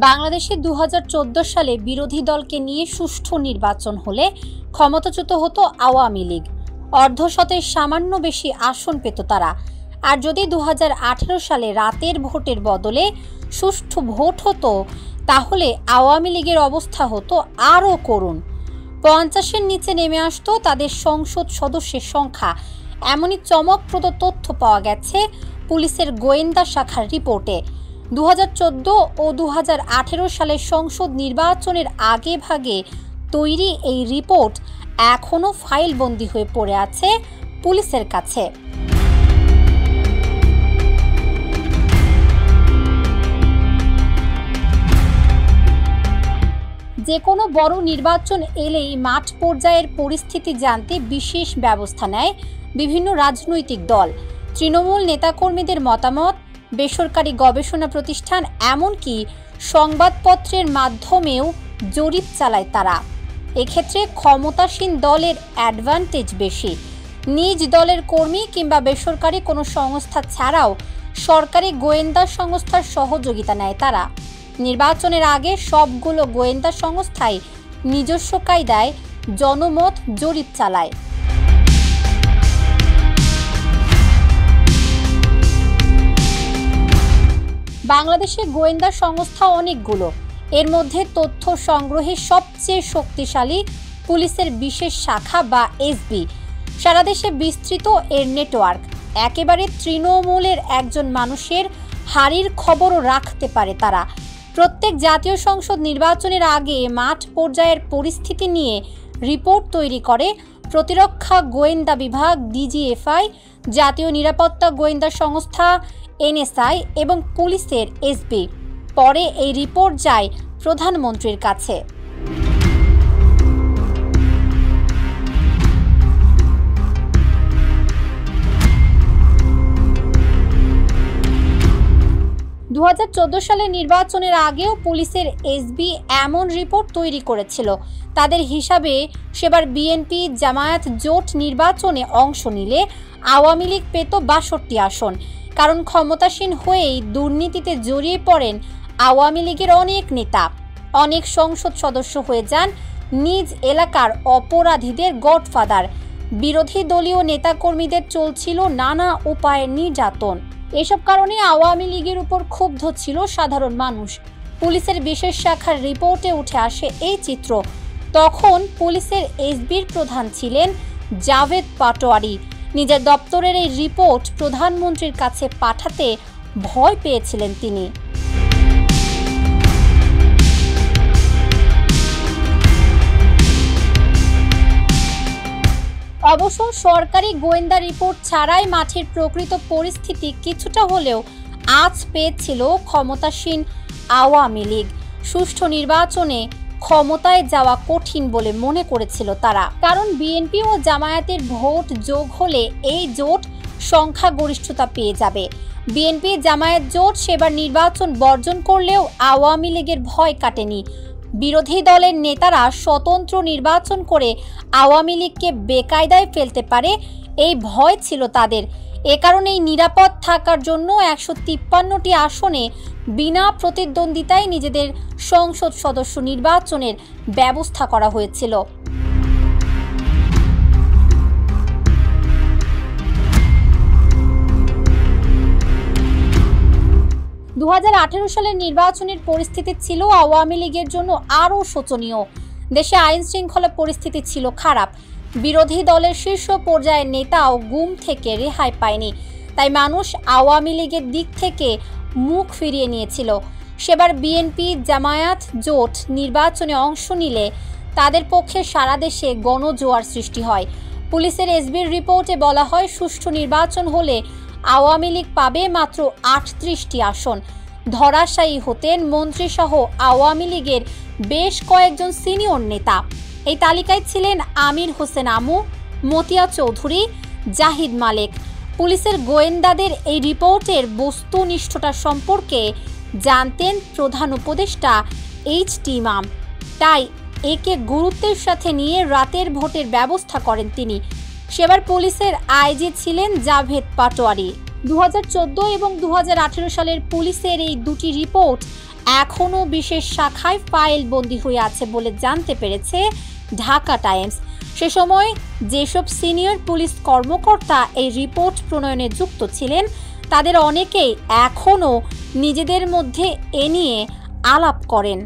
বাংলাদেশে 2014 সালে বিরোধী দলকে নিয়ে সুষ্ঠু নির্বাচন হলে ক্ষমতাচ্যুত হতো আওয়ামী লীগ। অর্ধশতের সামান্য বেশি আসন পেত তারা। আর যদি 2018 সালে রাতের ভোটের বদলে সুষ্ঠু ভোট হতো তাহলে আওয়ামী লীগের অবস্থা হতো আরও করুণ। 50-এর নিচে নেমে আসতো তাদের সংসদ সদস্যের সংখ্যা। এমনই চমকপ্রদ তথ্য পাওয়া গেছে পুলিশের গোয়েন্দা শাখার রিপোর্টে। 2014 ও 2018 সালের সংসদ নির্বাচনের আগে ভাগে তৈরি এই রিপোর্ট এখনও ফাইলবন্দি হয়ে পড়ে আছে পুলিশের কাছে। যে কোনো বড় নির্বাচন এলেই মাঠ পর্যায়ের পরিস্থিতি জানতে বিশেষ ব্যবস্থা নেয় বিভিন্ন রাজনৈতিক দল, তৃণমূল নেতাকর্মীদের মতামত, বেসরকারি গবেষণা প্রতিষ্ঠান, এমনকি সংবাদপত্রের মাধ্যমেও জরিপ চালায় তারা। এক্ষেত্রে ক্ষমতাসীন দলের অ্যাডভান্টেজ বেশি। নিজ দলের কর্মী কিংবা বেসরকারি কোনো সংস্থা ছাড়াও সরকারি গোয়েন্দা সংস্থার সহযোগিতা নেয় তারা। নির্বাচনের আগে সবগুলো গোয়েন্দা সংস্থাই নিজস্ব কায়দায় জনমত জরিপ চালায়। বাংলাদেশে গোয়েন্দা সংস্থা অনেকগুলো। এর মধ্যে তথ্য সংগ্রহে সবচেয়ে শক্তিশালী পুলিশের বিশেষ শাখা বা এসবি। সারা দেশে বিস্তৃত এর নেটওয়ার্ক। একেবারে তৃণমূলের একজন মানুষের হাড়ির খবরও রাখতে পারে তারা। প্রত্যেক জাতীয় সংসদ নির্বাচনের আগে মাঠ পর্যায়ের পরিস্থিতি নিয়ে রিপোর্ট তৈরি করে প্রতিরক্ষা গোয়েন্দা বিভাগ, ডিজিএফআই, জাতীয় নিরাপত্তা গোয়েন্দা সংস্থা এনএসআই এবং পুলিশের এসবি। পরে এই রিপোর্ট যায় প্রধানমন্ত্রীর কাছে। সালের নির্বাচনের আগেও পুলিশের এসবি এমন রিপোর্ট তৈরি করেছিল। তাদের হিসাবে সেবার বিএনপি জামায়াত জোট নির্বাচনে অংশ নিলে আওয়ামী লীগ পেত 62 আসন। কারণ ক্ষমতাসীন হয়েই দুর্নীতিতে জড়িয়ে পড়েন আওয়ামী লীগের অনেক নেতা। অনেক সংসদ সদস্য হয়ে যান নিজ এলাকার অপরাধীদের গডফাদার। বিরোধী দলীয় নেতাকর্মীদের চলছিল নানা উপায়ে নির্যাতন। এসব কারণে আওয়ামী লীগের উপর ক্ষুব্ধ ছিল সাধারণ মানুষ। পুলিশের বিশেষ শাখার রিপোর্টে উঠে আসে এই চিত্র। তখন পুলিশের এসবির প্রধান ছিলেন জাভেদ পাটোয়ারি। নিজের দপ্তরের এই রিপোর্ট প্রধানমন্ত্রীর কাছে পাঠাতে ভয় পেয়েছিলেন তিনি। অবশ্য সরকারি গোয়েন্দা রিপোর্ট ছাড়াই মাঠের প্রকৃত পরিস্থিতি কিছুটা হলেও আঁচ পেয়েছিল ক্ষমতাসীন আওয়ামী লীগ। সুষ্ঠু নির্বাচনে ক্ষমতায় যাওয়া কঠিন বলে মনে করেছিল তারা। কারণ বিএনপি ও জামায়াতের ভোট যোগ হলে এই জোট সংখ্যাগরিষ্ঠতা পেয়ে যাবে। বিএনপি জামায়াত জোট সেবার নির্বাচন বর্জন করলেও আওয়ামী লীগের ভয় কাটেনি। বিরোধী দলের নেতারা স্বতন্ত্র নির্বাচন করে আওয়ামী লীগকে বেকায়দায় ফেলতে পারে, এই ভয় ছিল তাদের। এ কারণেই নিরাপদ থাকার জন্য 153টি আসনে বিনা প্রতিদ্বন্দ্বিতায় নিজেদের সংসদ সদস্য নির্বাচনের ব্যবস্থা করা হয়েছিল। 2018 সালের নির্বাচনের পরিস্থিতি ছিল আওয়ামী লীগের জন্য আরও শোচনীয়। দেশে আইন শৃঙ্খলা পরিস্থিতি ছিল খারাপ। বিরোধী দলের শীর্ষ পর্যায়ের নেতাও গুম থেকে রেহাই পায়নি। তাই মানুষ আওয়ামী লীগের দিক থেকে মুখ ফিরিয়ে নিয়েছিল। সেবার বিএনপি জামায়াত জোট নির্বাচনে অংশ নিলে তাদের পক্ষে সারা দেশে গণজোয়ার সৃষ্টি হয়। পুলিশের এসবির রিপোর্টে বলা হয়, সুষ্ঠু নির্বাচন হলে আওয়ামী লীগ পাবে মাত্র 38টি আসন। ধরাশায়ী হতেন মন্ত্রীসহ আওয়ামী লীগের বেশ কয়েকজন সিনিয়র নেতা। এই তালিকায় ছিলেন আমির হোসেন আমু, মতিয়া চৌধুরী, জাহিদ মালেক। পুলিশের গোয়েন্দাদের এই রিপোর্টের বস্তুনিষ্ঠতা সম্পর্কে জানতেন প্রধান উপদেষ্টা এইচ.টি. ইমাম। তাই একে গুরুত্বের সাথে নিয়ে রাতের ভোটের ব্যবস্থা করেন তিনি। সেবার পুলিশের আইজি ছিলেন জাভেদ পাটোয়ারি। 2014 এবং 2018 সালের পুলিশের এই দুটি রিপোর্ট এখনও বিশেষ শাখায় ফাইল বন্দী হয়ে আছে বলে জানতে পেরেছে ঢাকা টাইমস। সে সময় যেসব সিনিয়র পুলিশ কর্মকর্তা এই রিপোর্ট প্রণয়নে যুক্ত ছিলেন তাদের অনেকেই এখনও নিজেদের মধ্যে এ নিয়ে আলাপ করেন।